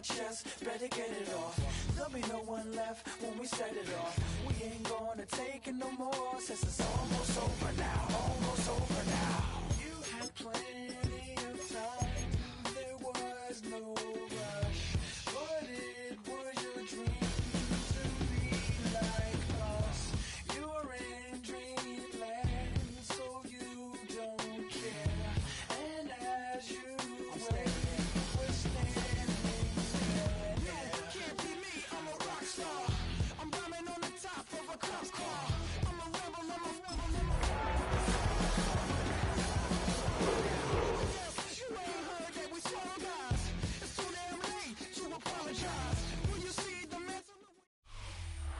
Chest, better get it off. There'll be no one left when we set it off. We ain't gonna take it no more, since it's almost over now, almost over now. You had plenty of time, there was no rush, but it was your dream to be like us. You're in dreamland, so you don't care. And as you wait, we're standing.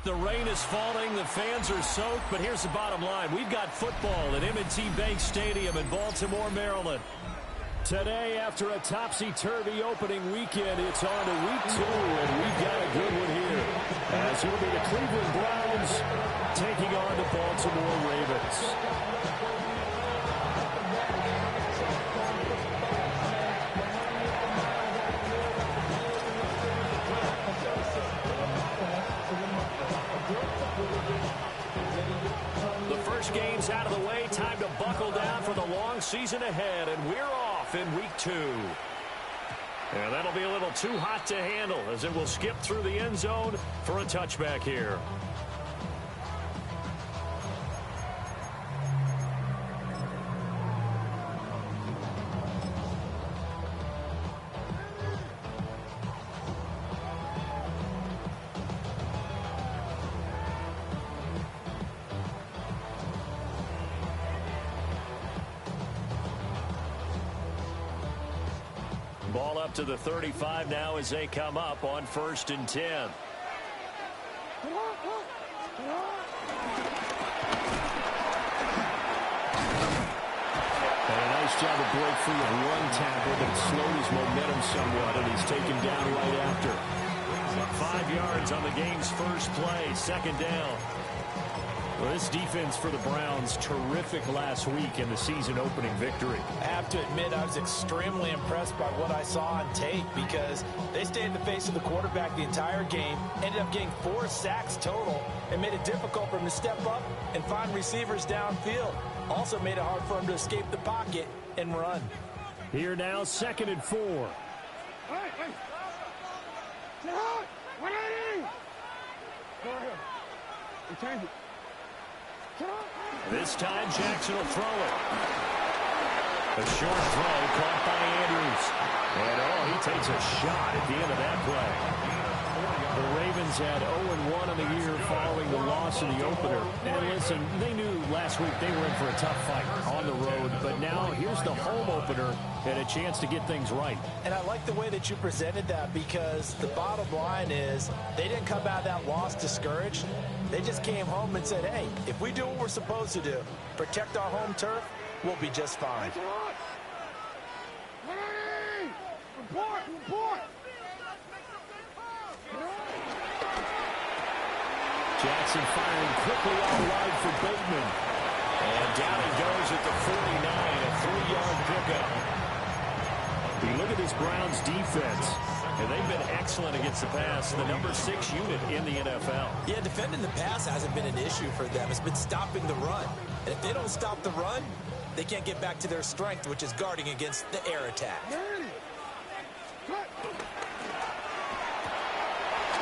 The rain is falling, the fans are soaked, but here's the bottom line. We've got football at M&T Bank Stadium in Baltimore, Maryland. Today, after a topsy-turvy opening weekend, it's on to week 2, and we've got a good one here. As it'll be the Cleveland Browns taking on the Baltimore Ravens. The first game's out of the way. Time to buckle down for the long season ahead, and we're off in week 2. And that'll be a little too hot to handle as it will skip through the end zone for a touchback here. Ball up to the 35 now as they come up on 1st and 10. And a nice job to break free of one tackle, but it slowed his momentum somewhat, and he's taken down right after. 5 yards on the game's first play, 2nd down. Well, this defense for the Browns, terrific last week in the season-opening victory. I have to admit, I was extremely impressed by what I saw on tape because they stayed in the face of the quarterback the entire game, ended up getting 4 sacks total, and made it difficult for him to step up and find receivers downfield. Also made it hard for him to escape the pocket and run. Here now, 2nd and 4. Hey! Sit out! 180! Go ahead. Return it. This time Jackson will throw it. A short throw caught by Andrews. And he takes a shot at the end of that play. The Ravens had 0-1 on the year following the loss in the opener. And listen, they knew last week they were in for a tough fight on the road. But now here's the home opener and a chance to get things right. And I like the way that you presented that because the bottom line is they didn't come out of that loss discouraged. They just came home and said, hey, if we do what we're supposed to do, protect our home turf, we'll be just fine. Report! Jackson firing quickly out wide for Bateman. And down he goes at the 49, a 3-yard Browns defense. And they've been excellent against the pass, the number 6 unit in the NFL. Yeah, defending the pass hasn't been an issue for them. It's been stopping the run. And if they don't stop the run, they can't get back to their strength, which is guarding against the air attack.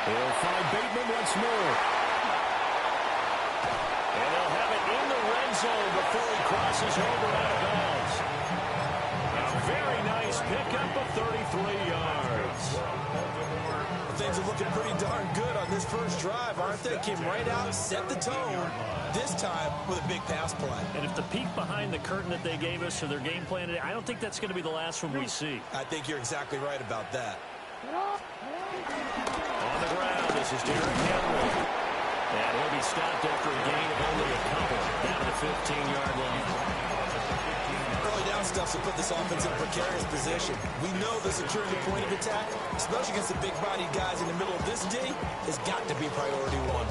He'll find Bateman once more. And they'll have it in the red zone before he crosses over out of bounds. A very nice pickup of 33 yards. Things are looking pretty darn good on this first drive, aren't they? Came right out, set the tone, this time with a big pass play. And if the peek behind the curtain that they gave us or their game plan today, I don't think that's going to be the last one we see. I think you're exactly right about that. On the ground, this is Derrick Henry. And he'll be stopped after a gain of only a couple down to the 15-yard line. Early down stuff to put this offense in a precarious position. We know the securing the point of attack, especially against the big-bodied guys in the middle of this day, has got to be priority one.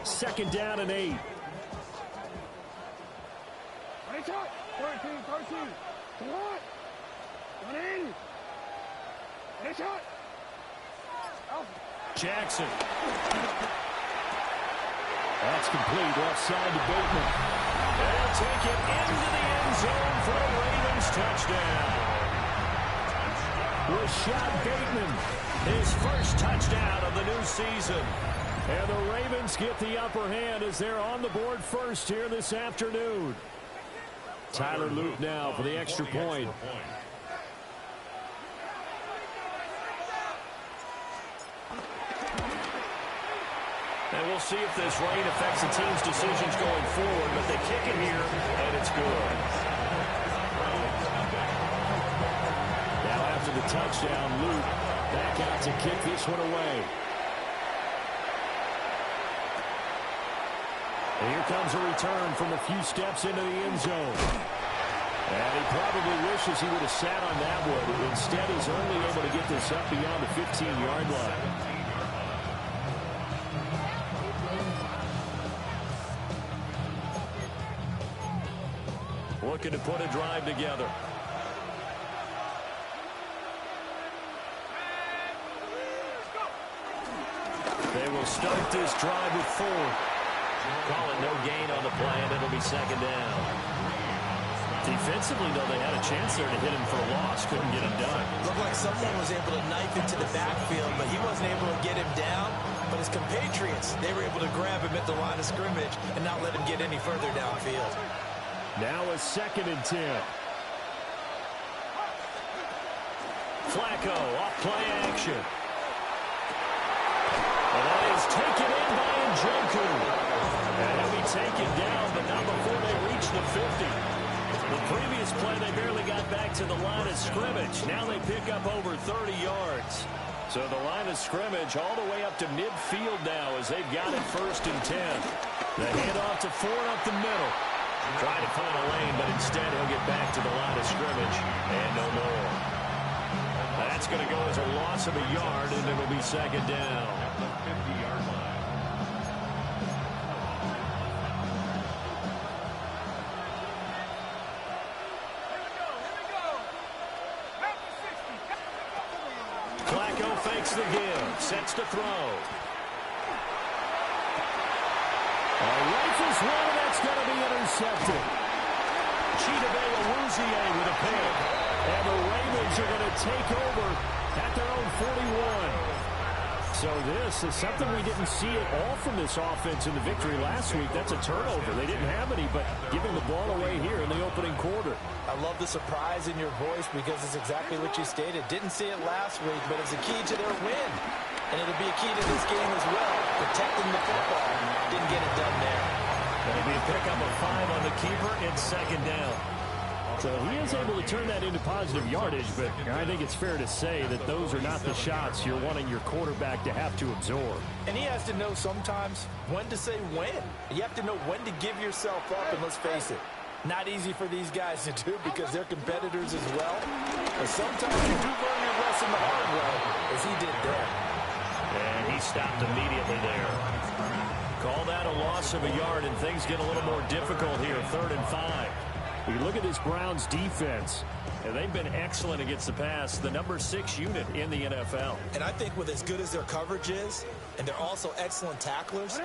2nd down and 8. 13, 13. Come on. 180. Head shot. Jackson. That's complete. Left side to Bateman. They'll take it into the end zone for a Ravens touchdown. Rashad Bateman, his first touchdown of the new season. And the Ravens get the upper hand as they're on the board first here this afternoon. Tyler Luke now for the extra point. And we'll see if this rain affects the team's decisions going forward, but they kick it here, and it's good. Now after the touchdown, Luke back out to kick this one away. And here comes a return from a few steps into the end zone. And he probably wishes he would have sat on that one. Instead, he's only able to get this up beyond the 15-yard line. Looking to put a drive together. They will start this drive with 4. Call it no gain on the play, and it'll be 2nd down. Defensively, though, they had a chance there to hit him for a loss. Couldn't get him done. Looked like someone was able to knife into the backfield, but he wasn't able to get him down. But his compatriots, they were able to grab him at the line of scrimmage and not let him get any further downfield. Now a 2nd and 10. Flacco off play action. And that is taken in by Njoku. And he'll be taken down, but not before they reach the 50. The previous play, they barely got back to the line of scrimmage. Now they pick up over 30 yards. So the line of scrimmage all the way up to midfield now as they've got it 1st and 10. The handoff to Ford up the middle. Trying to find a lane, but instead he'll get back to the line of scrimmage and no more. That's going to go as a loss of a yard, and it'll be 2nd down. The 50-yard line. Flacco fakes the give, sets to throw. Rifles one, that's going to be intercepted. Chidobe Awuzie with a pick. And the Ravens are going to take over at their own 41. So this is something we didn't see at all from this offense in the victory last week. That's a turnover. They didn't have any, but giving the ball away here in the opening quarter. I love the surprise in your voice because it's exactly what you stated. Didn't see it last week, but it's a key to their win. And it'll be a key to this game as well, protecting the football. Didn't get it done there. It'll be a pickup of 5 on the keeper. It's 2nd down. So he is able to turn that into positive yardage, but I think it's fair to say that those are not the shots you're wanting your quarterback to have to absorb. And he has to know sometimes when to say when. You have to know when to give yourself up, and let's face it, not easy for these guys to do because they're competitors as well. But sometimes you do learn your lesson the hard way, as he did there. And he stopped immediately there. Call that a loss of a yard, and things get a little more difficult here. 3rd and 5. You look at this Browns defense, and they've been excellent against the pass, the number 6 unit in the NFL. And I think with as good as their coverage is, and they're also excellent tacklers,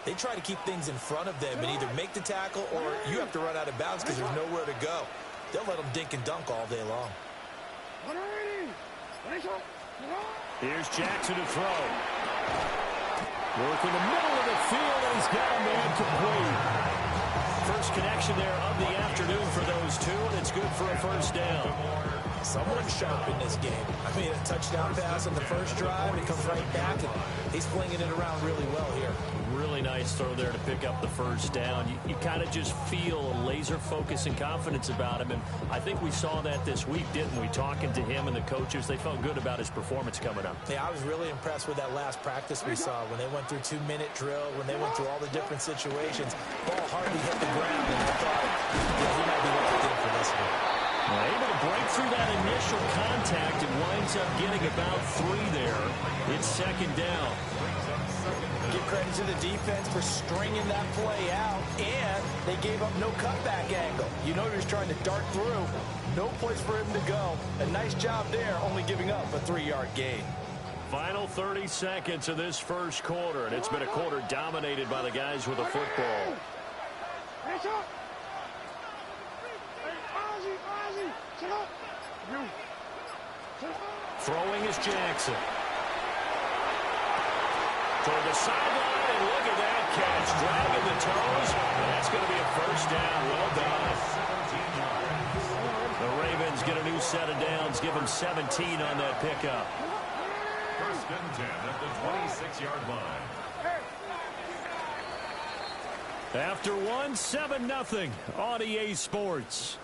they try to keep things in front of them and either make the tackle or you have to run out of bounds because there's nowhere to go. They'll let them dink and dunk all day long. Here's Jackson to throw. Work in the middle of the field, and he's got a man complete. First connection there of the afternoon for those two, and it's good for a first down. Someone's sharp in this game. I mean, a touchdown pass on the first drive, and he comes right back, and he's flinging it around really well here. Really nice throw there to pick up the first down. You kind of just feel a laser focus and confidence about him, and I think we saw that this week, didn't we? Talking to him and the coaches, they felt good about his performance coming up. Yeah, I was really impressed with that last practice we saw when they went through 2-minute drill, when they went through all the different situations. Ball hardly hit the ground, and I thought, yeah, he might be locked in for this one. Able to break through that initial contact and winds up getting about 3 there. It's second down. Give credit to the defense for stringing that play out, and they gave up no cutback angle. You know he was trying to dart through. No place for him to go. A nice job there, only giving up a 3-yard gain. Final 30 seconds of this first quarter, and it's been a quarter dominated by the guys with the football. Throwing is Jackson. Toward the sideline, and look at that catch. Dragging the toes, and that's going to be a first down. Well done. The Ravens get a new set of downs. Give them 17 on that pickup. First and 10 at the 26-yard line. After one, 7-0 on EA Sports.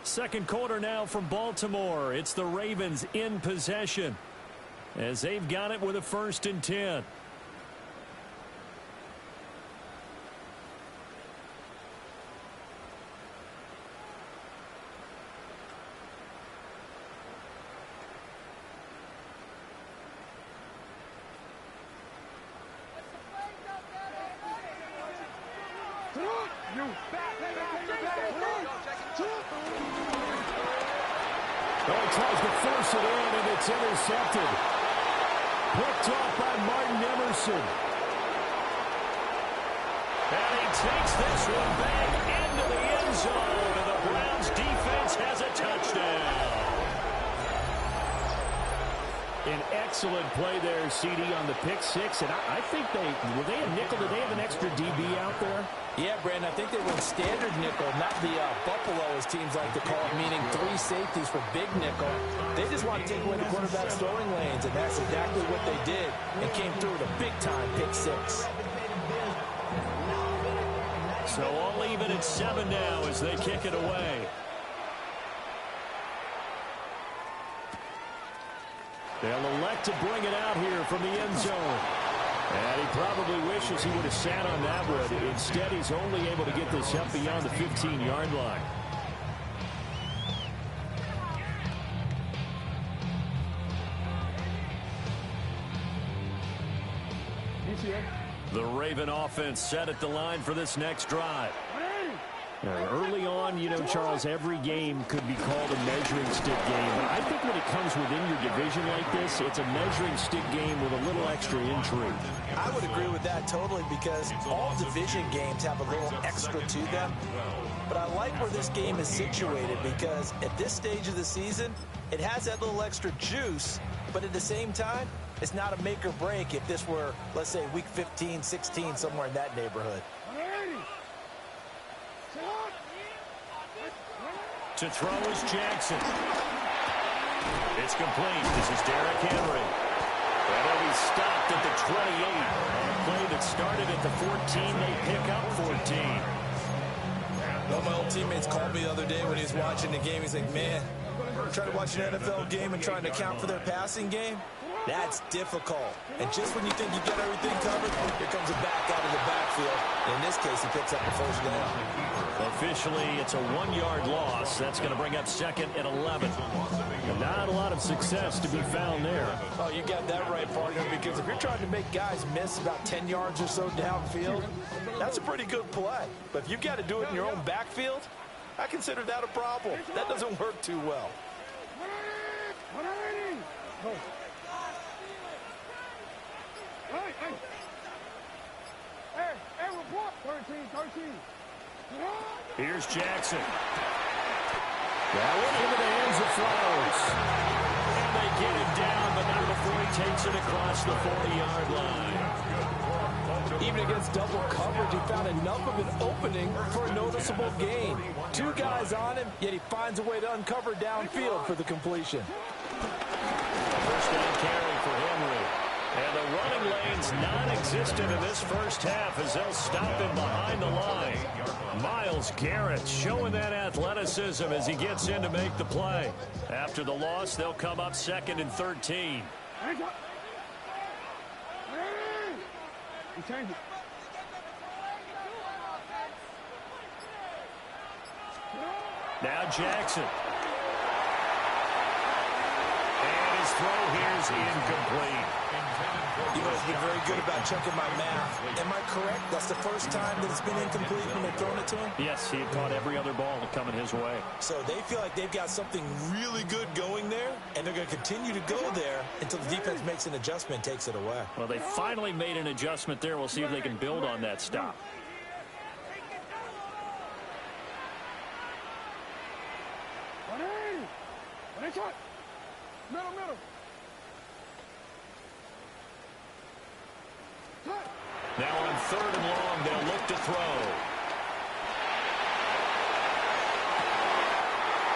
Second quarter now from Baltimore. It's the Ravens in possession as they've got it with a 1st and 10. Tries to force it in, and it's intercepted. Picked off by Martin Emerson. And he takes this one back into the end zone, and the Browns defense has a touchdown. An excellent play there, CD, on the pick six. And I think were they a nickel? Did they have an extra DB out there? Yeah, Brandon, I think they went standard nickel, not the Buffalo, as teams like to call it, meaning 3 safeties for big nickel. They just want to take away the quarterback's throwing lanes, and that's exactly what they did, and came through with a big-time pick six. So all even at 7 now as they kick it away. They'll elect to bring it out here from the end zone. And he probably wishes he would have sat on that one. Instead, he's only able to get this up beyond the 15-yard line. The Raven offense set at the line for this next drive. Early on, you know, Charles, every game could be called a measuring stick game. But I think when it comes within your division like this, it's a measuring stick game with a little extra intrigue. I would agree with that totally, because all division games have a little extra to them. But I like where this game is situated, because at this stage of the season, it has that little extra juice. But at the same time, it's not a make or break if this were, let's say, week 15, 16, somewhere in that neighborhood. To throw is Jackson. It's complete. This is Derrick Henry. And he'll be stopped at the 28. A play that started at the 14. They pick up 14. One of my old teammates called me the other day when he was watching the game. He's like, man, trying to watch an NFL game and trying to account for their passing game. That's difficult. And just when you think you get everything covered, here comes a back out of the backfield. In this case, he picks up the first down. Officially, it's a 1-yard loss. That's going to bring up 2nd and 11. And not a lot of success to be found there. Oh, you got that right, partner, because if you're trying to make guys miss about 10 yards or so downfield, that's a pretty good play. But if you've got to do it in your own backfield, I consider that a problem. That doesn't work too well. Hey, report. 13. Here's Jackson. That went into the hands of Flowers. And they get it down, but not before he takes it across the 40-yard line. Even against double coverage, he found enough of an opening for a noticeable gain. 2 guys on him, yet he finds a way to uncover downfield for the completion. First down carry for Henry. And the running lane's non-existent in this first half as they'll stop him behind the line. Myles Garrett showing that athleticism as he gets in to make the play. After the loss, they'll come up 2nd and 13. Change it. Now Jackson. And his throw here is incomplete. You know, it's been very good about checking my math. Am I correct? That's the first time that it's been incomplete when they've thrown it to him? Yes, he had caught every other ball coming his way. So they feel like they've got something really good going there, and they're going to continue to go there until the defense makes an adjustment, takes it away. Well, they finally made an adjustment there. We'll see if they can build on that stop. Middle. Now on 3rd and long, they'll look to throw.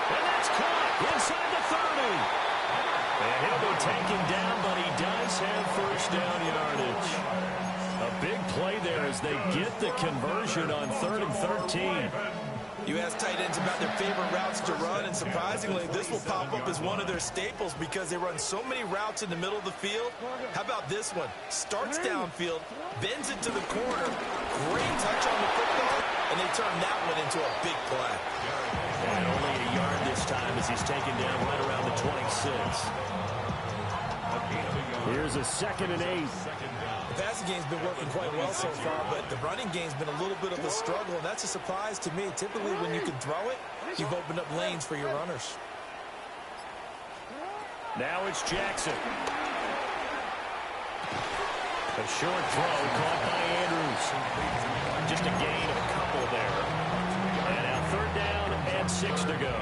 And that's caught inside the 30. And he'll be taken down, but he does have first down yardage. A big play there as they get the conversion on 3rd and 13. You ask tight ends about their favorite routes to run, and surprisingly, this will pop up as one of their staples because they run so many routes in the middle of the field. How about this one? Starts downfield, bends it to the corner, great touch on the football, and they turn that one into a big play. And only a yard this time as he's taken down right around the 26. Here's a 2nd and 8. The passing game's been working quite well so far, but the running game's been a little bit of a struggle, and that's a surprise to me. Typically, when you can throw it, you've opened up lanes for your runners. Now it's Jackson. A short throw caught by Andrews. Just a gain of a couple there. And now 3rd down and 6 to go.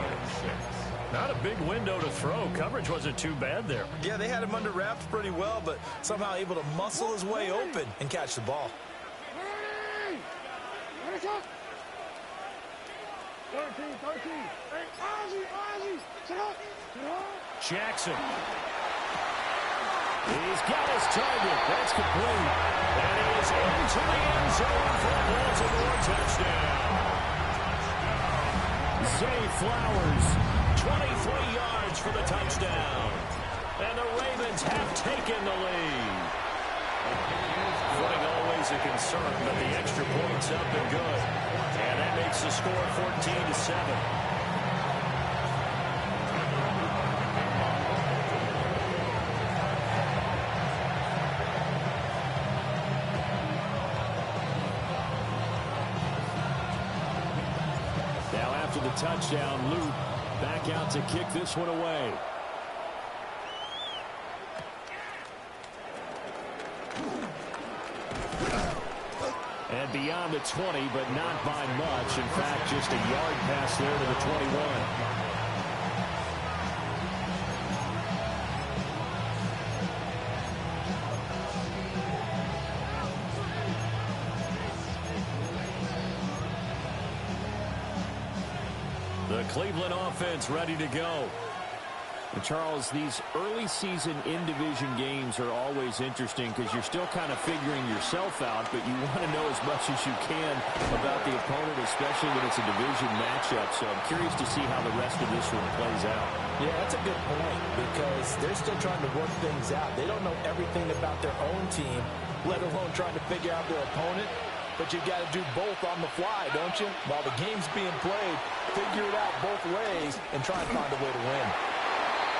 Not a big window to throw. Coverage wasn't too bad there. Yeah, they had him under wraps pretty well, but somehow able to muscle his way open and catch the ball. 13. Hey, Ozzie. Jackson. He's got his target. That's complete. And he is into the end zone for a Baltimore touchdown. Zay Flowers, 23 yards for the touchdown. And the Ravens have taken the lead. Footing always a concern, but the extra point's up and good. And that makes the score 14-7. The touchdown, Luke back out to kick this one away. And beyond the 20, but not by much. In fact, just a yard pass there to the 21. The Cleveland offense ready to go. And Charles, these early season in-division games are always interesting because you're still kind of figuring yourself out, but you want to know as much as you can about the opponent, especially when it's a division matchup. So I'm curious to see how the rest of this one plays out. Yeah, that's a good point because they're still trying to work things out. They don't know everything about their own team, let alone trying to figure out their opponent. But you got to do both on the fly, don't you? While the game's being played, figure it out both ways and try and find a way to win.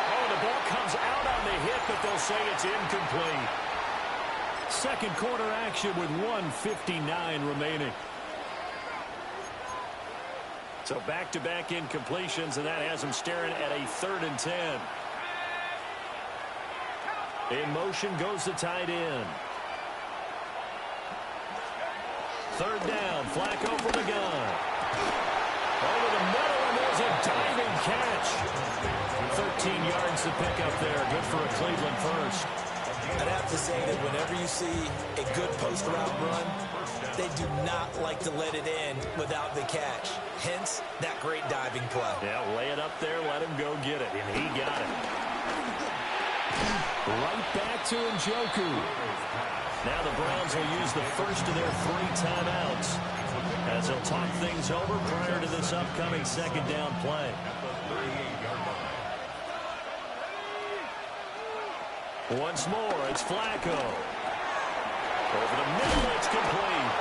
Oh, the ball comes out on the hit, but they'll say it's incomplete. Second quarter action with 1:59 remaining. So back-to-back incompletions, and that has them staring at a 3rd and 10. In motion goes the tight end. 3rd down, Flacco from the gun. Over the middle, and there's a diving catch. 13 yards to pick up there. Good for a Cleveland first. I'd have to say that whenever you see a good post route run, they do not like to let it in without the catch. Hence, that great diving play. Yeah, lay it up there, let him go get it, and he got it. Right back to Njoku. Now the Browns will use the first of their 3 timeouts as they'll talk things over prior to this upcoming second down play. Once more, it's Flacco. Over the middle, it's complete.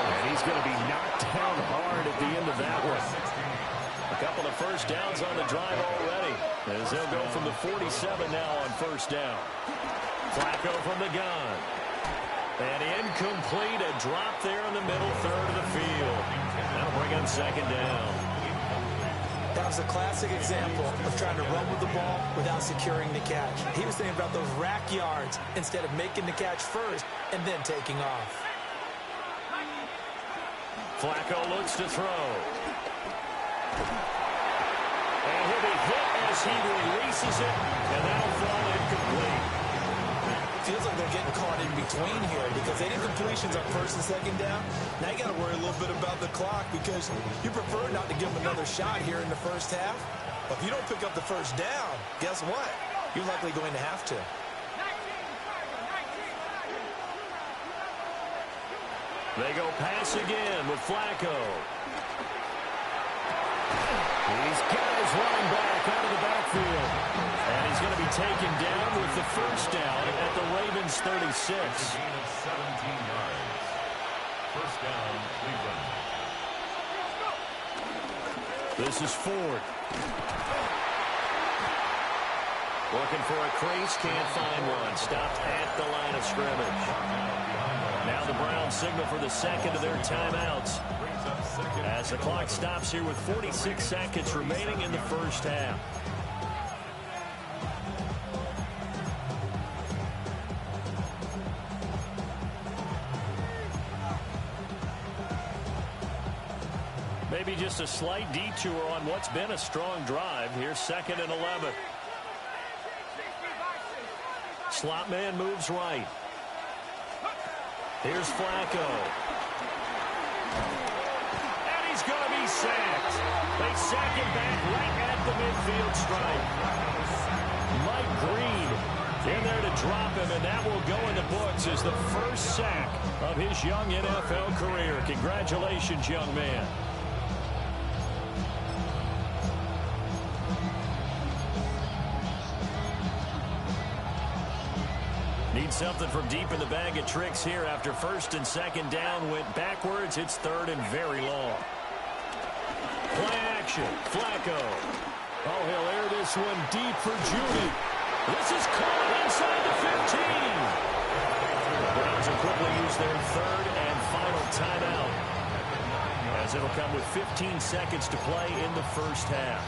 And he's going to be knocked down hard at the end of that one. A couple of first downs on the drive already, as they'll go from the 47 now on first down. Flacco from the gun. And incomplete, a drop there in the middle third of the field. That'll bring him second down. That was a classic example of trying to run with the ball without securing the catch. He was thinking about those rack yards instead of making the catch first and then taking off. Flacco looks to throw. And he'll be hit as he releases it, and that'll fall incomplete. Feels like they're getting caught in between here because they did completions on first and second down. Now you got to worry a little bit about the clock because you prefer not to give them another shot here in the first half. But if you don't pick up the first down, guess what? You're likely going to have to. They go pass again with Flacco. He's got his running back out of the backfield. And he's going to be taken down with the first down at the Ravens 36. Gain of 17 yards. First down, Cleveland. This is Ford. Looking for a crease, can't find one. Stopped at the line of scrimmage. Now the Browns signal for the second of their timeouts as the clock stops here with 46 seconds remaining in the first half. Maybe just a slight detour on what's been a strong drive. Here's 2nd and 11. Slot man moves right. Here's Flacco. And he's going to be sacked. They sack him back right at the midfield stripe. Mike Green in there to drop him, and that will go in the books as the first sack of his young NFL career. Congratulations, young man. Need something from deep in the bag of tricks here after first and second down went backwards. It's 3rd and very long. Play action. Flacco. Oh, he'll air this one deep for Judy. This is caught inside the 15. The Browns will quickly use their 3rd and final timeout as it'll come with 15 seconds to play in the first half.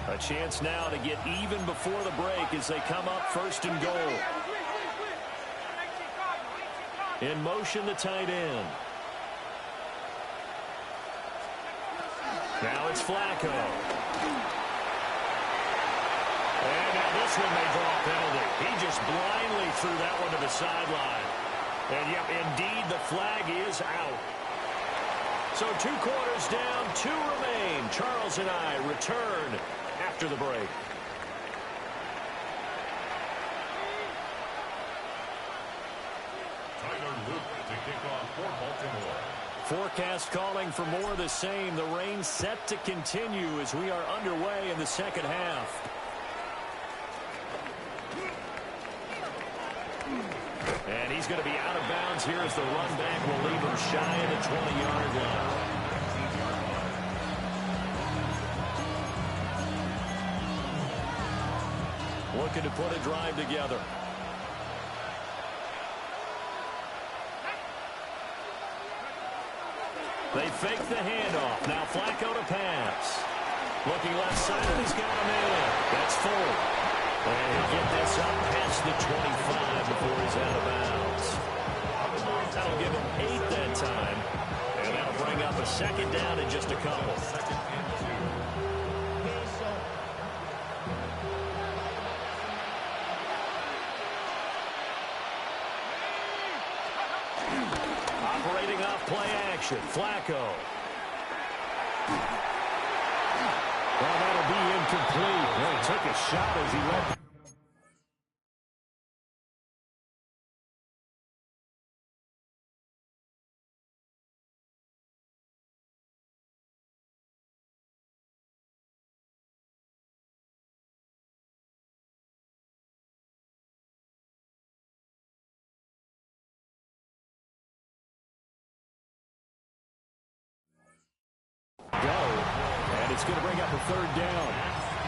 A chance now to get even before the break as they come up 1st and goal. In motion, the tight end. Now it's Flacco. And now this one may draw a penalty. He just blindly threw that one to the sideline. And, yep, indeed, the flag is out. So 2 quarters down, 2 remain. Charles and I return after the break. To kick off for Baltimore. Forecast calling for more of the same. The rain set to continue as we are underway in the second half. And he's going to be out of bounds here as the run back will leave him shy of the 20-yard line. Looking to put a drive together. They fake the handoff. Now Flacco to pass. Looking left side, and he's got him in. That's full. And he'll get this up past the 25 before he's out of bounds. That'll give him 8 that time. And that'll bring up a second down in just a couple. Second and 2. Operating off play action. Flacco. Well, that'll be incomplete. Well, he took a shot as he left. It's going to bring up a third down.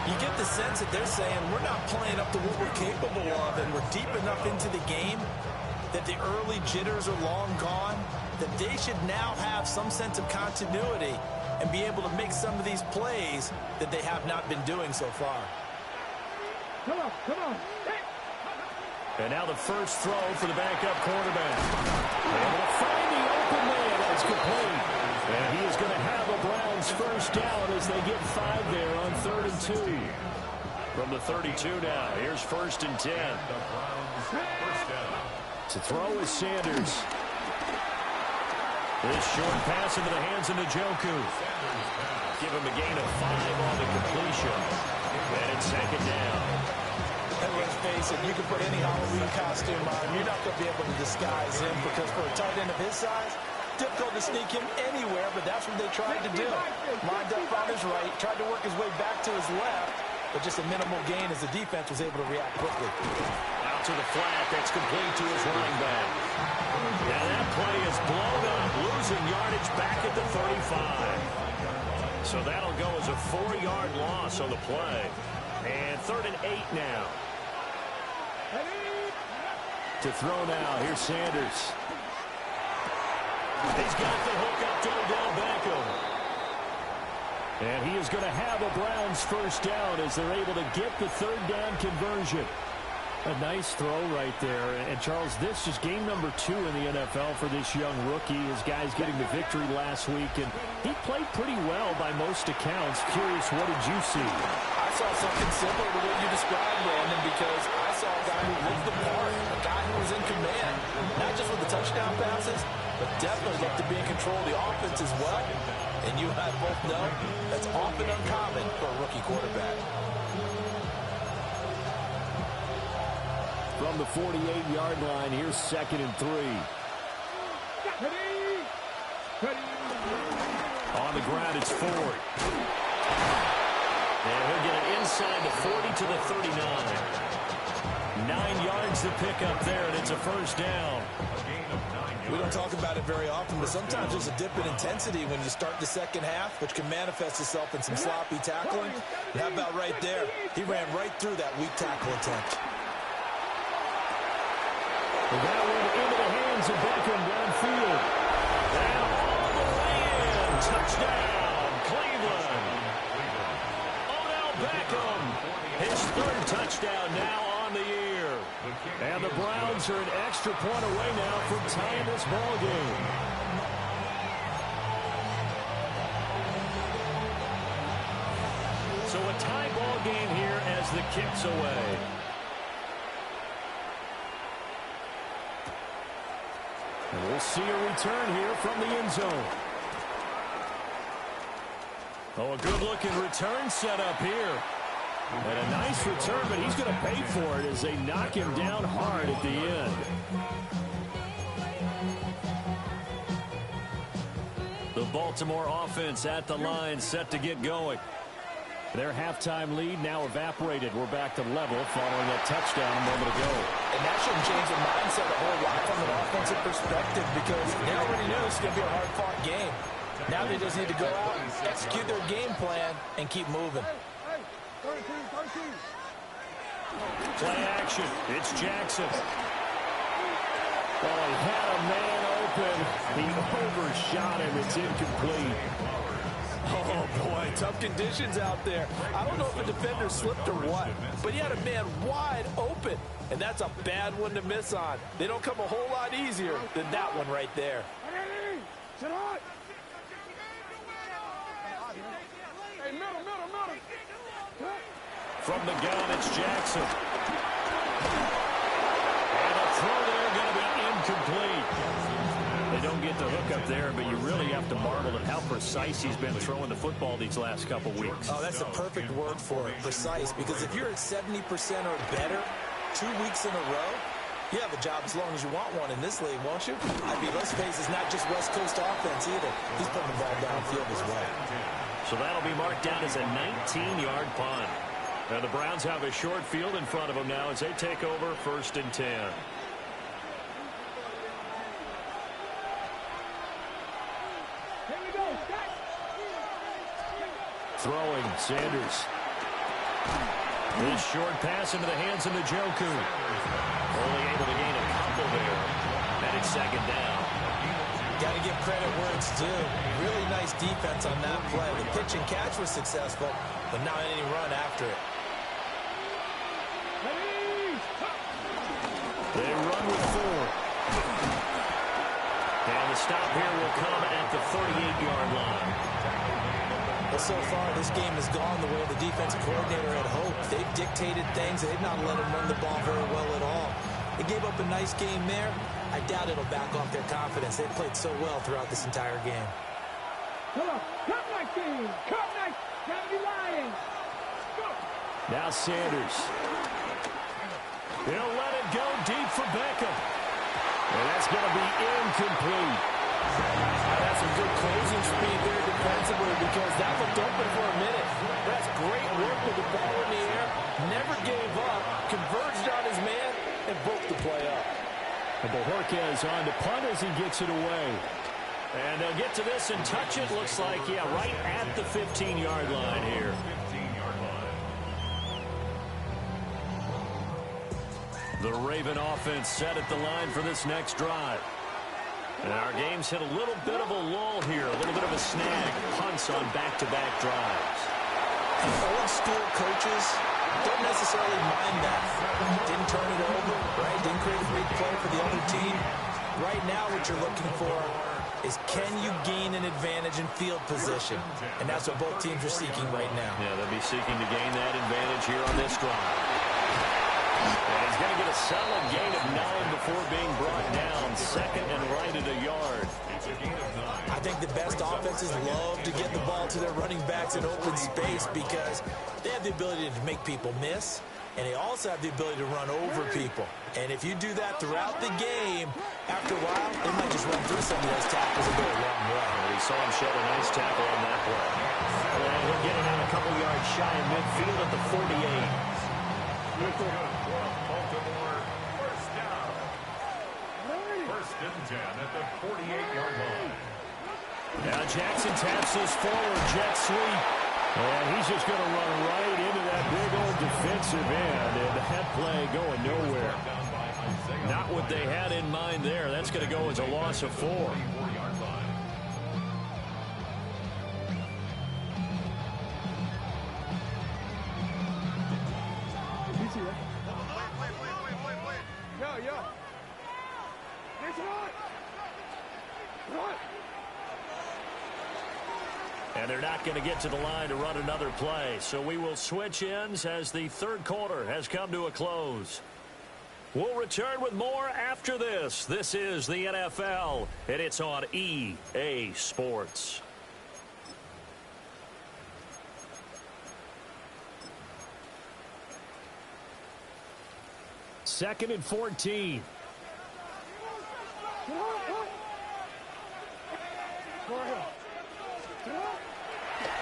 You get the sense that they're saying we're not playing up to what we're capable of, and we're deep enough into the game that the early jitters are long gone, that they should now have some sense of continuity and be able to make some of these plays that they have not been doing so far. Come on, come on. Hey. And now the first throw for the backup quarterback. Able to find the open man. That's complete. And he is going to have a Browns first down as they get 5 there on 3rd and 2. From the 32 now, here's 1st and 10. To throw is Sanders. This short pass into the hands of Njoku. Give him a gain of 5 on the completion. And it's 2nd down. And let's face it, you can put any Halloween costume on. You're not going to be able to disguise him because for a tight end of his size, difficult to sneak him anywhere, but that's what they tried to do. Lined up on his right, tried to work his way back to his left, but just a minimal gain as the defense was able to react quickly. Out to the flat, that's complete to his running back. Now that play is blown up, losing yardage back at the 35. So that'll go as a 4-yard loss on the play. And 3rd and 8 now. To throw now, here's Sanders. He's got the hook up to Odell Beckham. And he is going to have a Browns first down as they're able to get the 3rd down conversion. A nice throw right there. And Charles, this is game number 2 in the NFL for this young rookie. His guys getting the victory last week. And he played pretty well by most accounts. Curious, what did you see? I saw something similar to what you described, Brandon, because I saw a guy who looked the part, a guy who was in command, not just with the touchdown passes, but definitely looked to be in control of the offense as well. And you and I both know that's often uncommon for a rookie quarterback. From the 48-yard line, here's 2nd and 3. On the ground, it's Ford. And he'll get it inside the 40 to the 39. 9 yards to pick up there, and it's a first down. We don't talk about it very often, but sometimes there's a dip in intensity when you start the second half, which can manifest itself in some sloppy tackling. And how about right there? He ran right through that weak tackle attempt. And that went into the hands of Beckham downfield. And all the way in. Touchdown, Cleveland. Odell Beckham, his 3rd touchdown now on the year. And the Browns are an extra point away now from tying this ball game. So So a tie ball game here as the kick's away. And we'll see a return here from the end zone. Oh, a good-looking return set up here. And a nice return, but he's going to pay for it as they knock him down hard at the end. The Baltimore offense at the line, set to get going. Their halftime lead now evaporated. We're back to level following that touchdown a moment ago. And that shouldn't change the mindset a whole lot from an offensive perspective because they already knew it's going to be a hard-fought game. Now they just need to go out, execute their game plan, and keep moving. Play action. It's Jackson. Well, he had a man open. He overshot him. It's incomplete. Oh, boy, tough conditions out there. I don't know if a defender slipped or what, but he had a man wide open, and that's a bad one to miss on. They don't come a whole lot easier than that one right there. From the gun, it's Jackson. And a throw there going to be incomplete. They don't get the hook up there, but you really have to marvel at how precise he's been throwing the football these last couple weeks. Oh, that's the perfect word for it, precise, because if you're at 70% or better 2 weeks in a row, you have a job as long as you want one in this league, won't you? I mean, let's face it, it's not just West Coast offense either. He's putting the ball downfield as well. So that'll be marked down as a 19-yard punt. Now the Browns have a short field in front of them now as they take over 1st and 10. Throwing, Sanders. This short pass into the hands of Njoku. Only able to gain a couple there. And it's 2nd down. Got to give credit where it's due. Really nice defense on that play. The pitch and catch was successful, but not any run after it. They run with 4. And the stop here will come at the 38-yard line. Well, so far, this game has gone the way the defensive coordinator had hoped. They've dictated things. They've not let him run the ball very well at all. They gave up a nice game there. I doubt it'll back off their confidence. They've played so well throughout this entire game. Now Sanders. He'll let it go deep for Beckham. And that's going to be incomplete. That's some good closing speed there defensively because that looked open for a minute. That's great work with the ball in the air. Never gave up. Converged on his man and broke the play up. And Bojorquez on to punt as he gets it away. And they'll get to this and touch it. Looks like, yeah, right at the 15-yard line here. The Raven offense set at the line for this next drive. And our game's hit a little bit of a lull here, a little bit of a snag. Punts on back-to-back drives. And old school coaches don't necessarily mind that. Didn't turn it over, right? Didn't create a big play for the other team. Right now what you're looking for is can you gain an advantage in field position? And that's what both teams are seeking right now. Yeah, they'll be seeking to gain that advantage here on this drive. And he's going to get a solid gain of 9 before being brought down. 2nd and right at a yard. I think the best offenses love to get the ball to their running backs in open space because they have the ability to make people miss, and they also have the ability to run over people. And if you do that throughout the game, after a while, they might just run through some of those tackles and go a long way. We saw him shed a nice tackle on that play. And he'll get it out a couple yards shy of midfield at the 48. Baltimore, 1st down. 1st and 10 at the 48-yard line. Now Jackson taps this forward, jet sweep. And he's just going to run right into that big old defensive end. And that play going nowhere. Not what they had in mind there. That's going to go as a loss of 4. And they're not going to get to the line to run another play. So we will switch ends as the third quarter has come to a close. We'll return with more after this. This is the NFL, and it's on EA Sports. Second and 14.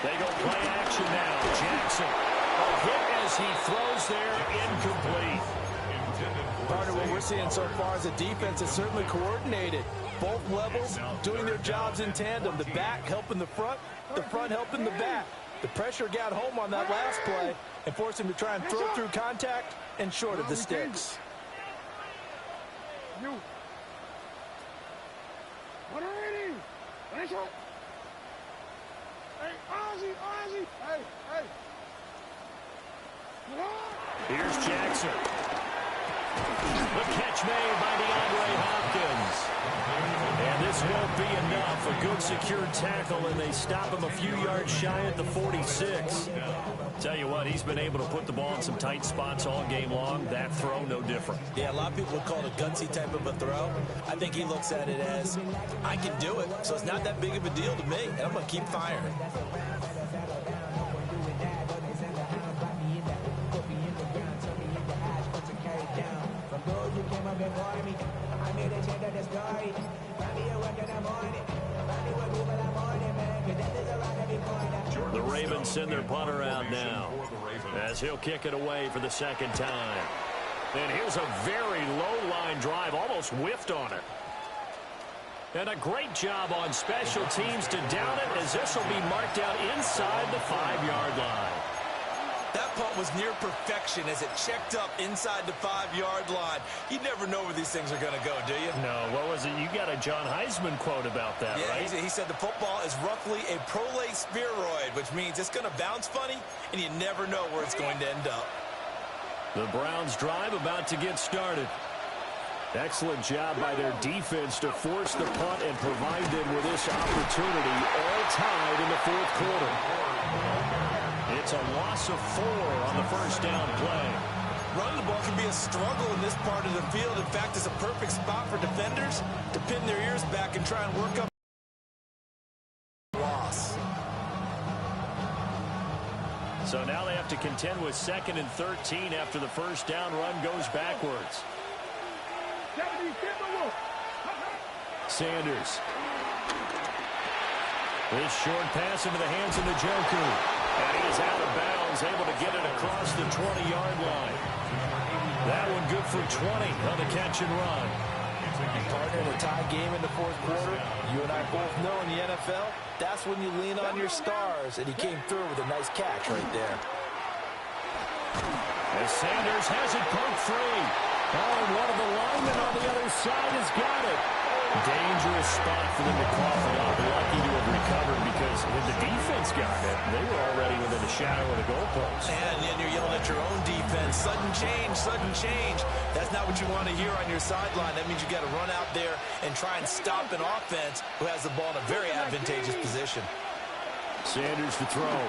They go play action now. Jackson. A hit as he throws there, incomplete. Partner, what we're seeing so far is a defense is certainly coordinated. Both levels doing their jobs in tandem. The back helping the front helping the back. The pressure got home on that last play and forced him to try and throw through contact and short of the sticks. You. What are you? Hey, Ozzy. Hey. Here's Jackson. The catch made by DeAndre Hopkins. And this won't be enough. A good secure tackle, and they stop him a few yards shy at the 46. Tell you what, he's been able to put the ball in some tight spots all game long. That throw, no different. Yeah, a lot of people would call it a gutsy type of a throw. I think he looks at it as, I can do it, so it's not that big of a deal to me, and I'm going to keep firing. The Ravens send their punter out now as he'll kick it away for the second time. And here's a very low-line drive, almost whiffed on it. And a great job on special teams to down it, as this will be marked out inside the 5-yard line. That punt was near perfection as it checked up inside the 5-yard line. You never know where these things are going to go, do you? No, what was it? You got a John Heisman quote about that, yeah, right? He said the football is roughly a prolate spheroid, which means it's going to bounce funny, and you never know where it's going to end up. The Browns drive about to get started. Excellent job by their defense to force the punt and provide them with this opportunity, all tied in the fourth quarter. It's a loss of 4 on the first down play. Running the ball can be a struggle in this part of the field. In fact, it's a perfect spot for defenders to pin their ears back and try and work up loss. So now they have to contend with 2nd and 13 after the first down run goes backwards. Sanders. This short pass into the hands of Njoku. And he is out of bounds, able to get it across the 20-yard line. That one good for 20 on the catch and run. Partner, in a tie game in the fourth quarter, you and I both know in the NFL, that's when you lean on your stars, and he came through with a nice catch right there. As Sanders has it poked free. Oh, and one of the linemen on the other side has got it. Dangerous spot for them to cough it up. Lucky to have recovered, because when the defense got it, they were already within the shadow of the goalpost. And then you're yelling at your own defense. Sudden change, sudden change. That's not what you want to hear on your sideline. That means you got to run out there and try and stop an offense who has the ball in a very advantageous position. Sanders to throw.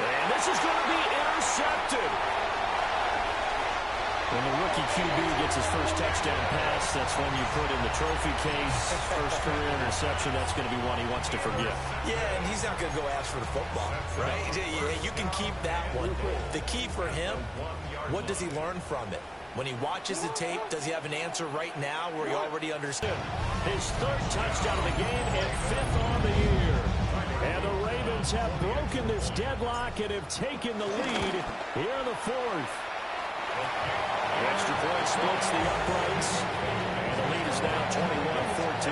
And this is going to be intercepted. When the rookie QB gets his first touchdown pass, that's when you put in the trophy case. First career interception, that's going to be one he wants to forget. Yeah, and he's not going to go ask for the football, right? You can keep that one. The key for him, what does he learn from it? When he watches the tape, does he have an answer right now where he already understood? His 3rd touchdown of the game and 5th on the year. And the Ravens have broken this deadlock and have taken the lead here in the 4th. The extra point splits the uprights, and the lead is now 21-14.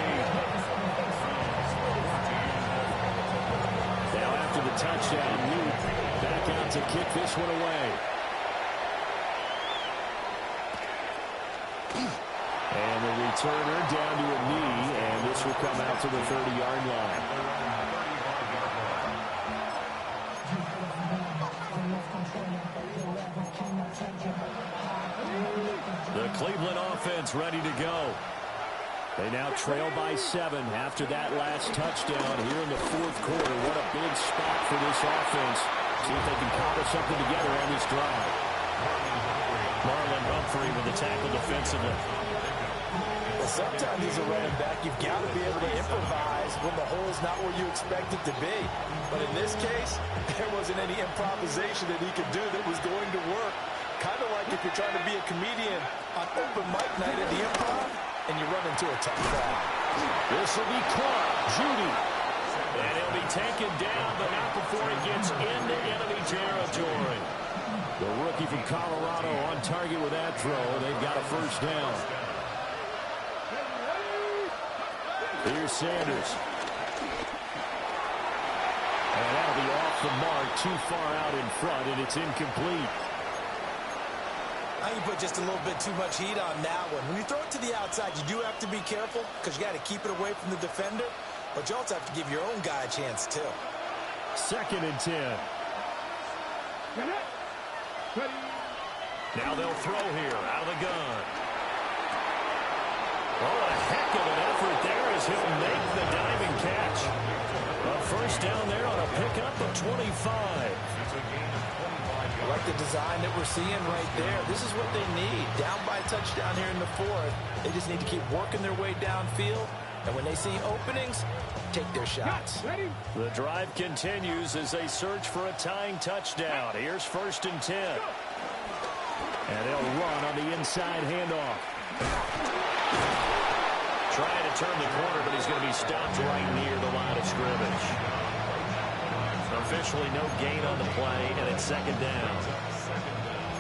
Now after the touchdown, Luke back out to kick this one away. And the returner down to a knee, and this will come out to the 30-yard line. The Cleveland offense ready to go. They now trail by 7 after that last touchdown here in the fourth quarter. What a big spot for this offense. See if they can cobble something together on this drive. Marlon Humphrey with the tackle defensively. Well, sometimes as a running back, you've got to be able to improvise when the hole's not where you expect it to be. But in this case, there wasn't any improvisation that he could do that was going to work. Kind of like if you're trying to be a comedian on open mic night at the Improv and you run into a tough crowd. This will be caught. Judy. And he'll be taken down, but not before he gets into enemy territory. The rookie from Colorado on target with that throw. They've got a first down. Here's Sanders. And that'll be off the mark, too far out in front, and it's incomplete. I think you put just a little bit too much heat on that one. When you throw it to the outside, you do have to be careful because you got to keep it away from the defender, but you also have to give your own guy a chance too. 2nd and 10. Now they'll throw here out of the gun. Oh, a heck of an effort there as he'll make the diving catch. A first down there on a pickup of 25. I like the design that we're seeing right there. This is what they need. Down by a touchdown here in the fourth. They just need to keep working their way downfield. And when they see openings, take their shots. The drive continues as they search for a tying touchdown. Here's 1st and 10. And they'll run on the inside handoff. Trying to turn the corner, but he's going to be stopped right near the line of scrimmage. Officially no gain on the play, and it's 2nd down.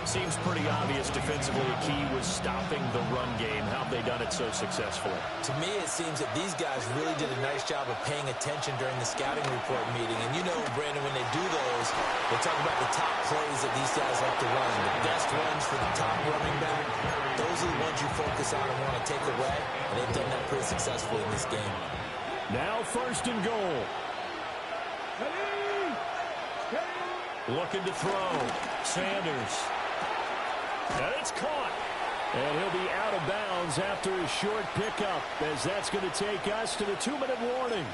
Seems pretty obvious defensively the key was stopping the run game. How have they done it so successfully? To me, it seems that these guys really did a nice job of paying attention during the scouting report meeting. And you know, Brandon, when they do those, they talk about the top plays that these guys like to run. The best runs for the top running back. Those are the ones you focus on and want to take away. And they've done that pretty successfully in this game. Now 1st and goal. Looking to throw. Sanders. And it's caught. And he'll be out of bounds after a short pickup, as that's going to take us to the 2-minute warning.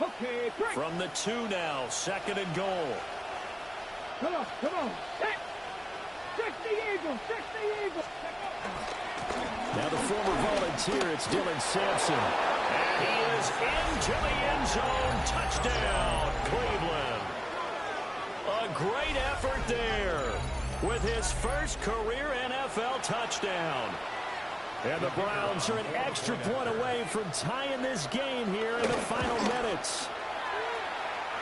Okay, break. From the 2 now, 2nd and goal. Come on, come on. Set. 60 Eagles, 60 Eagles. Now the former volunteer, it's Dylan Sampson. And he is into the end zone. Touchdown, Cleveland. A great effort there with his first career NFL touchdown. And the Browns are an extra point away from tying this game here in the final minutes.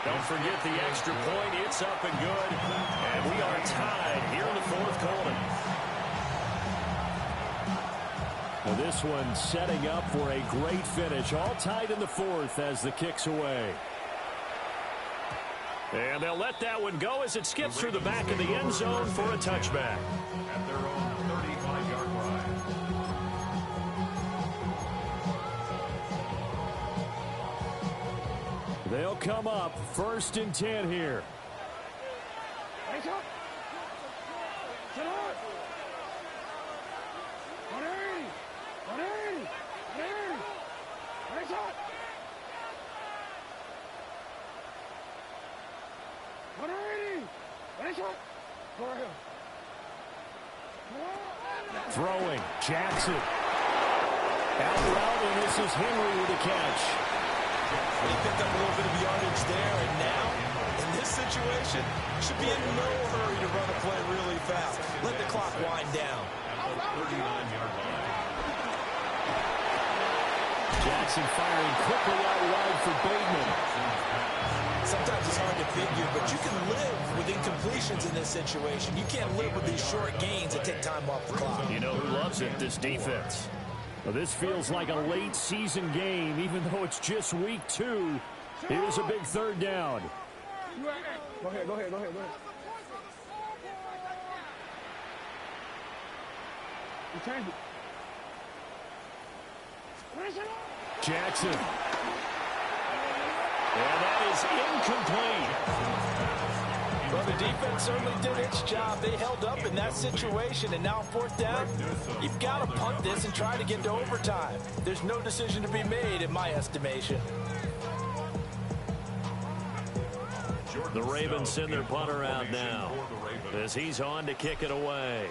Don't forget the extra point. It's up and good. And we are tied here in the fourth quarter. Now this one setting up for a great finish. All tied in the fourth as the kick's away. And they'll let that one go as it skips through the back of the end zone for a touchback. At their own 35-yard line. They'll come up 1st and 10 here. Nice up. Sit on. 180. 180. 180. Nice up. 180. Nice up. Go ahead. Throwing. Jackson. Out route, and this is Henry with a catch. He picked up a little bit of yardage there, and now, in this situation, should be in no hurry to run a play really fast. Let the clock wind down. 39-yard line. Jackson firing quickly out wide for Bateman. Sometimes it's hard to figure, but you can live with incompletions in this situation. You can't live with these short gains that take time off the clock. You know who loves it? This defense. Well, this feels like a late season game, even though it's just week 2. Here's a big 3rd down. Go ahead, go ahead, go ahead, go ahead. You change it. Jackson. And that is incomplete. Well, the defense certainly did its job. They held up in that situation, and now 4th down, you've got to punt this and try to get to overtime. There's no decision to be made in my estimation. The Ravens send their punter out now as he's on to kick it away.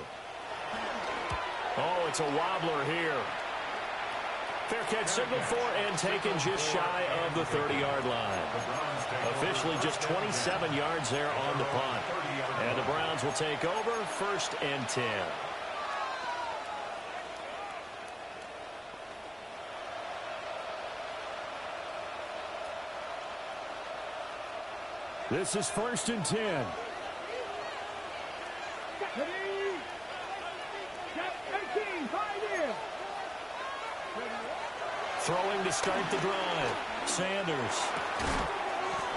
Oh, it's a wobbler here. Fair catch signaled for and taken just shy of the 30-yard line. Officially just 27 yards there on the punt. And the Browns will take over 1st and 10. This is 1st and 10. Throwing to start the drive. Sanders.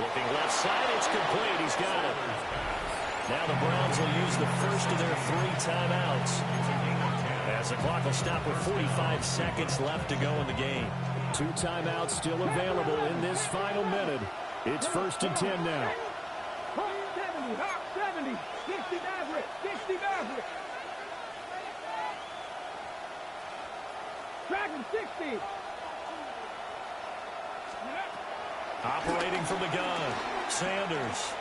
Looking left side. It's complete. He's got it. Now the Browns will use the first of their 3 timeouts, as the clock will stop with 45 seconds left to go in the game. 2 timeouts still available in this final minute. It's 1st and 10 now. 70, 60 Maverick, 60 Maverick. Dragon 60. Operating from the gun, Sanders.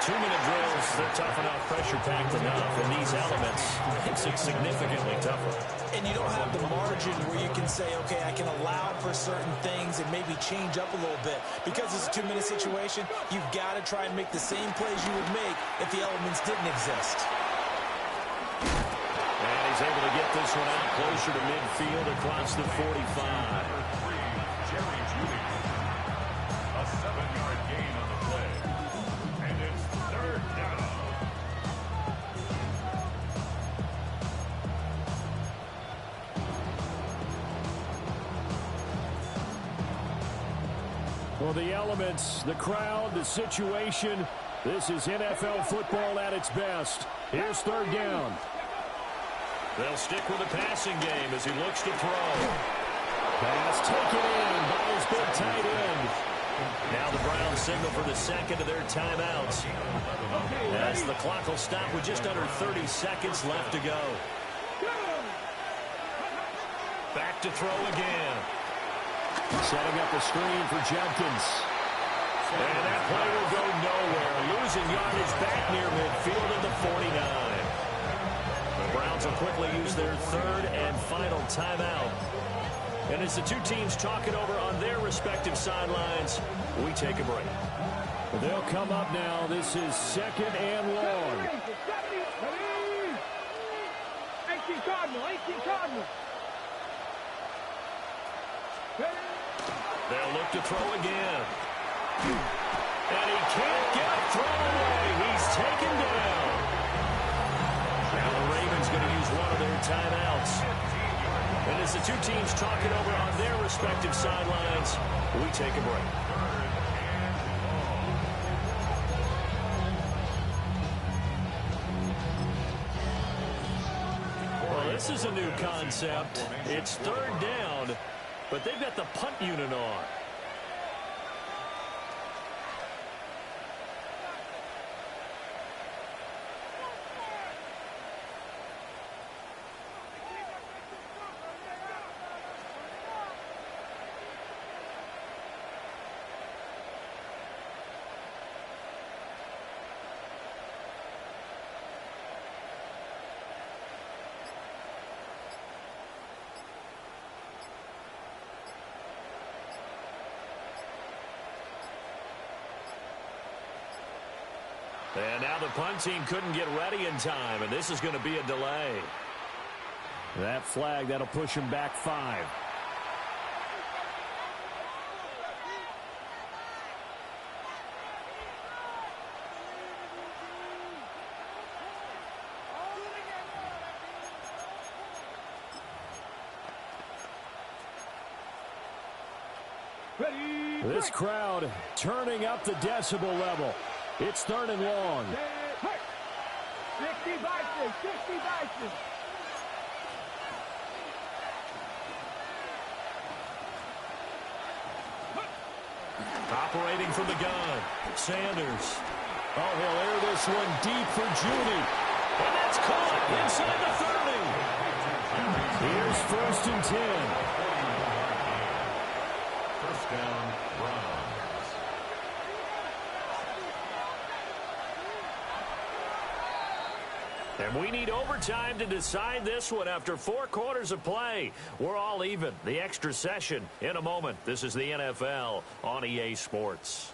2-minute drills, they're tough enough, pressure-packed enough, and these elements makes it significantly tougher. And you don't have the margin where you can say, okay, I can allow for certain things and maybe change up a little bit. Because it's a 2-minute situation, you've got to try and make the same plays you would make if the elements didn't exist. And he's able to get this one out closer to midfield across the 45. A 7-yard gain on the play. And it's 3rd down. Well, the elements, the crowd, the situation, this is NFL football at its best. Here's 3rd down. They'll stick with the passing game as he looks to throw. Pass taken in by his big tight end. Now the Browns signal for the second of their timeouts, as the clock will stop with just under 30 seconds left to go. Back to throw again. Setting up the screen for Judkins. And that play will go nowhere. Losing yardage back near midfield at the 49. The Browns will quickly use their 3rd and final timeout. And as the 2 teams talk it over on their respective sidelines, we take a break. They'll come up now. This is 2nd and long. 18 Cardinal, 18 Cardinal. They'll look to throw again. And he can't get a throw away. He's taken down. Now the Ravens going to use one of their timeouts. And as the 2 teams talk it over on their respective sidelines, we take a break. Well, this is a new concept. It's 3rd down, but they've got the punt unit on. And now the punt team couldn't get ready in time, and this is going to be a delay. That flag, that'll push him back 5. This crowd turning up the decibel level. It's 3rd and long. 60 Bison, 60 Bison. Operating from the gun, Sanders. Oh, he'll air this one deep for Judy. And that's caught inside the 30. Here's 1st and 10. First down, Browns. And we need overtime to decide this one after 4 quarters of play. We're all even. The extra session in a moment. This is the NFL on EA Sports.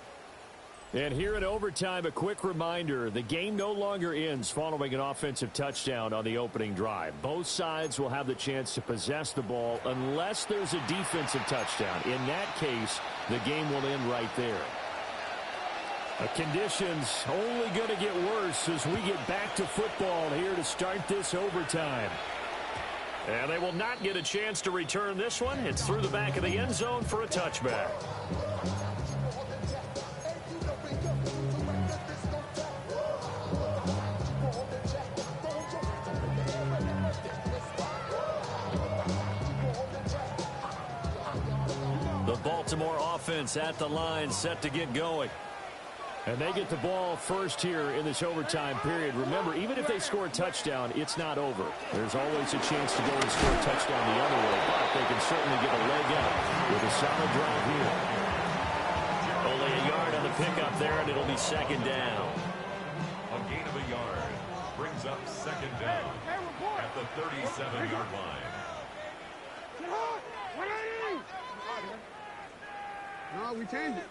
And here in overtime, a quick reminder, the game no longer ends following an offensive touchdown on the opening drive. Both sides will have the chance to possess the ball unless there's a defensive touchdown. In that case, the game will end right there. The conditions only going to get worse as we get back to football here to start this overtime. And they will not get a chance to return this one. It's through the back of the end zone for a touchback. The Baltimore offense at the line, set to get going. And they get the ball first here in this overtime period. Remember, even if they score a touchdown, it's not over. There's always a chance to go and score a touchdown the other way, but they can certainly get a leg up with a solid drive here. Only a yard on the pickup there, and it'll be 2nd down. A gain of a yard brings up 2nd down at the 37-yard line. No, we changed it.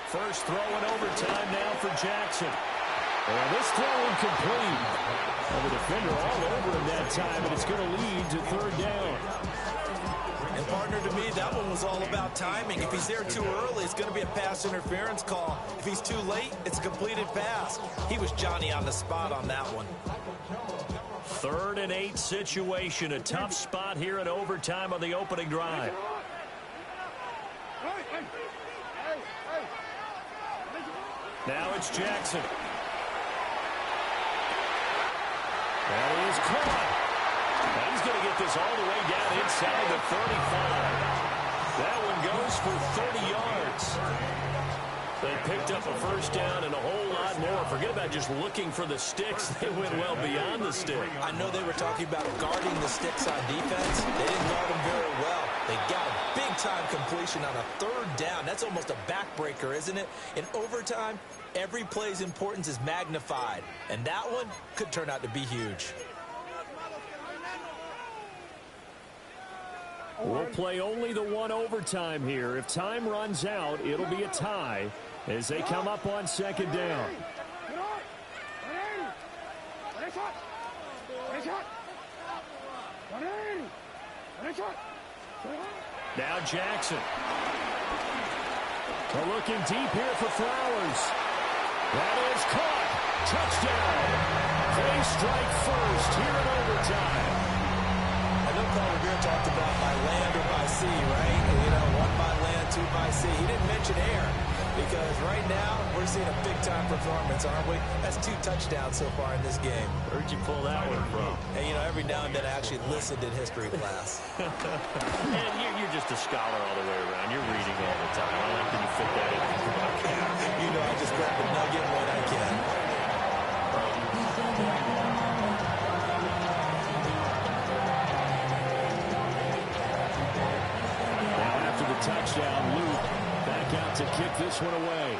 First throw in overtime now for Jackson. And this throw incomplete. And the defender all over him that time, and it's going to lead to 3rd down. And, partner, to me, that one was all about timing. If he's there too early, it's going to be a pass interference call. If he's too late, it's a completed pass. He was Johnny on the spot on that one. 3rd and 8 situation. A tough spot here in overtime on the opening drive. Now it's Jackson. That is caught. And he's going to get this all the way down inside the 35. That one goes for 30 yards. They picked up a first down and a whole lot more. Forget about just looking for the sticks. They went well beyond the stick. I know they were talking about guarding the sticks on defense. They didn't guard them very well. They got a big-time completion on a 3rd down. That's almost a backbreaker, isn't it? In overtime, every play's importance is magnified. And that one could turn out to be huge. We'll play only the one overtime here. If time runs out, it'll be a tie as they come up on 2nd down. Now Jackson. They're looking deep here for Flowers. That is caught. Touchdown. They strike first here in overtime. I know Paul Revere talked about by land or by sea, right? You know, 1 by land, 2 by sea. He didn't mention air because right now we're seeing a big-time performance, aren't we? That's 2 touchdowns so far in this game. Where'd you pull that one from? And, you know, every now and then I actually listened in history class. And you're just a scholar all the way around. You're reading all the time. I like that you fit that in. You know, I just grab a nugget when I can. Touchdown, Luke back out to kick this one away.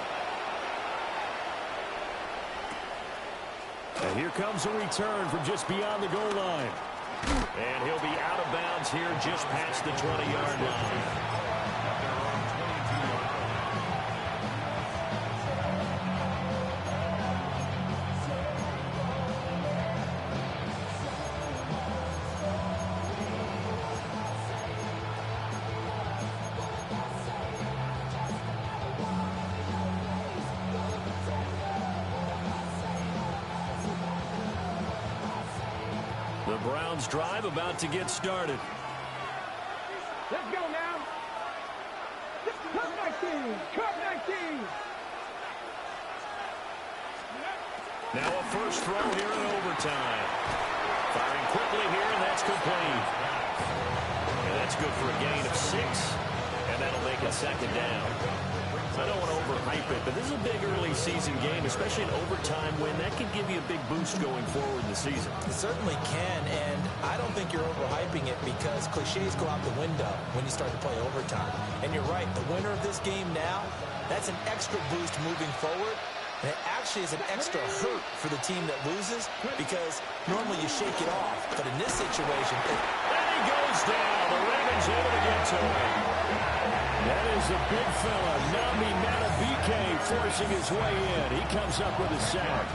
And here comes a return from just beyond the goal line. And he'll be out of bounds here just past the 20-yard line. The Browns drive about to get started. Let's go now. Cut 19. Cut 19. Now a first throw here in overtime. Firing quickly here, and that's complete. And that's good for a gain of 6. And And that'll make it second down. I don't want to overhype it, but this is a big early season game, especially an overtime win. That could give you a big boost going forward in the season. It certainly can, and I don't think you're overhyping it because cliches go out the window when you start to play overtime. And you're right, the winner of this game now, that's an extra boost moving forward. And it actually is an extra hurt for the team that loses because normally you shake it off. But in this situation, and he goes down. The Ravens able to get to him. That is the big fella, Nami Matabike, forcing his way in. He comes up with a sack.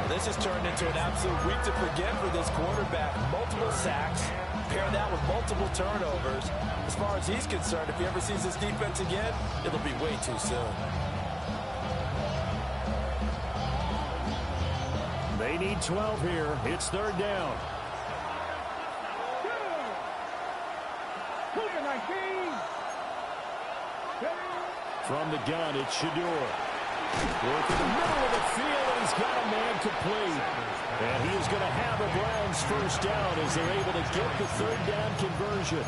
This has turned into an absolute week to forget for this quarterback. Multiple sacks, pair that with multiple turnovers. As far as he's concerned, if he ever sees this defense again, it'll be way too soon. They need 12 here. It's third down. From the gun, it's Shador. Working the middle of the field, and he's got a man complete. And he is going to have a Browns first down as they're able to get the third down conversion.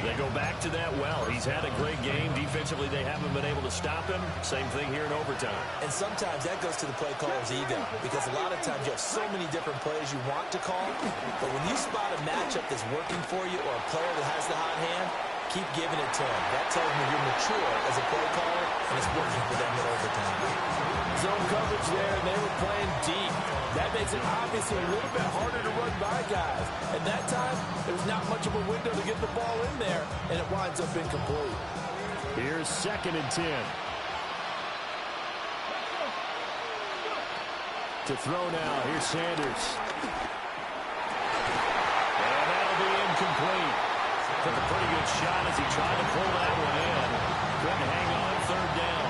They go back to that well. He's had a great game. Defensively, they haven't been able to stop him. Same thing here in overtime. And sometimes that goes to the play caller's ego because a lot of times you have so many different plays you want to call. But when you spot a matchup that's working for you or a player that has the hot hand, keep giving it to him. That tells me you're mature as a play caller, and it's working for them in overtime. Zone coverage there, and they were playing deep. That makes it obviously a little bit harder to run by guys. At that time, there was not much of a window to get the ball in there, and it winds up incomplete. Here's 2nd and 10. To throw now, here's Sanders. And that'll be incomplete. Took a pretty good shot as he tried to pull that one in. Couldn't hang on, third down.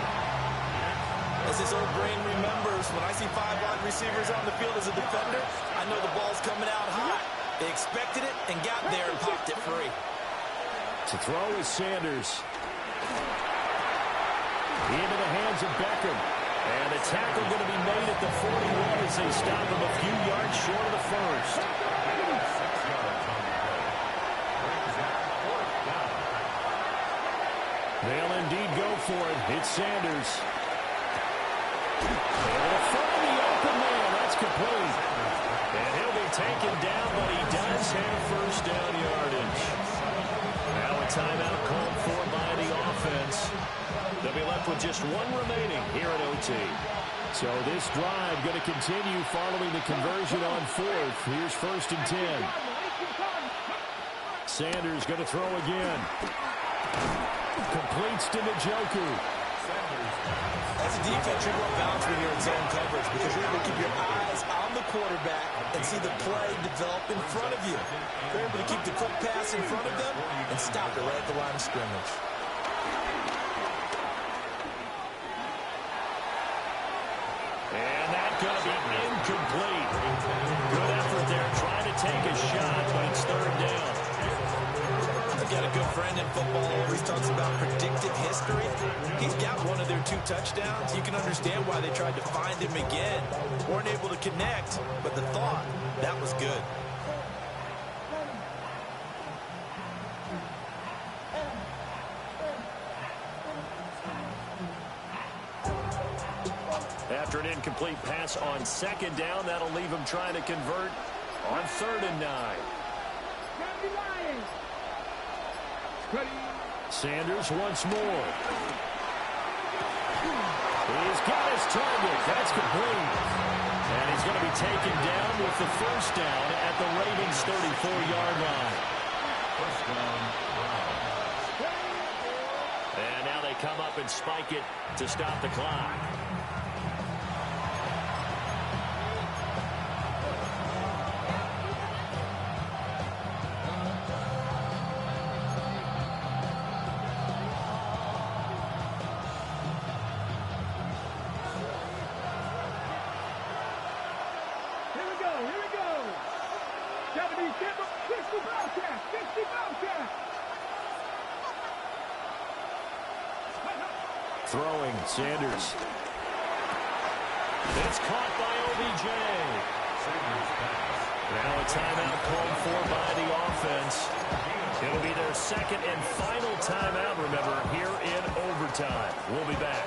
As his old brain remembers, when I see 5 wide receivers on the field as a defender, I know the ball's coming out hot. They expected it and got there and popped it free. To throw is Sanders. Into the hands of Beckham. And the tackle going to be made at the 41 as they stop him a few yards short of the first. They'll indeed go for it. It's Sanders. Able to find the open man. That's complete. And he'll be taken down, but he does have first down yardage. Now a timeout called for by the offense. They'll be left with just one remaining here at OT. So this drive going to continue following the conversion on 4th. Here's 1st and 10. Sanders going to throw again. Completes to Njoku. As a defense, you're going to bounce when you're in zone coverage because you're able to keep your eyes on the quarterback and see the play develop in front of you. You're able to keep the quick pass in front of them and stop it right at the line of scrimmage. And that's going to be incomplete. Good effort there, trying to take a shot, but it's third down. I've got a good friend in football who always talks about predictive history. He's got one of their 2 touchdowns. You can understand why they tried to find him again. Weren't able to connect, but the thought, that was good. After an incomplete pass on 2nd down, that'll leave him trying to convert on 3rd and 9. Sanders once more. He's got his target. That's complete. And he's going to be taken down with the first down at the Ravens' 34-yard line. And now they come up and spike it to stop the clock. Throwing, Sanders. It's caught by OBJ. Now a timeout called for by the offense. It'll be their their second and final timeout, remember, here in overtime. We'll be back.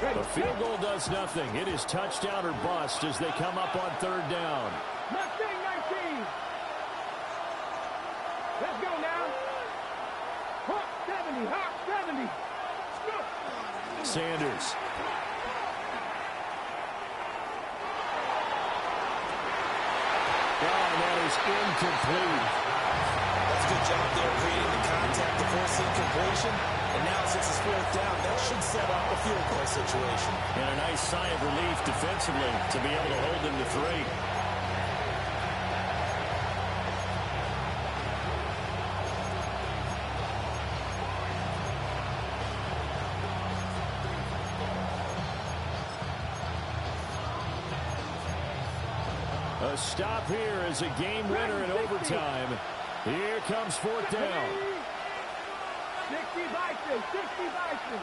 The field goal does nothing. It is touchdown or bust as they come up on third down. Mustang 19. Let's go now. Hawk 70. Hawk 70. Sanders. Oh, and that is incomplete. That's a good job there creating the contact to force incompletion. And now since it's fourth down, that should set up a field goal situation. And a nice sigh of relief defensively to be able to hold them to 3. A stop here is a game winner in overtime. Here comes fourth down. 60 Bison, 60 Bison.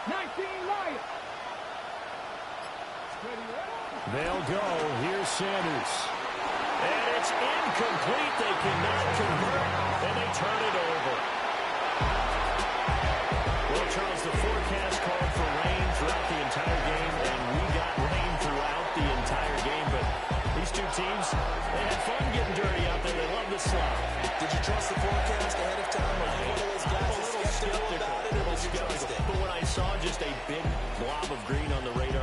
19 Lions. They'll go. Here's Sanders. And it's incomplete. They cannot convert, and they turn it over. Well, Charles, the forecast called for rain throughout the entire game, and we got rain throughout the entire game. But these two teams, they had fun getting dirty out there. They love the slop. Did you trust the forecast ahead of time? Or you one of those guys skeptical about it, or did you trust it? But when I saw just a big blob of green on the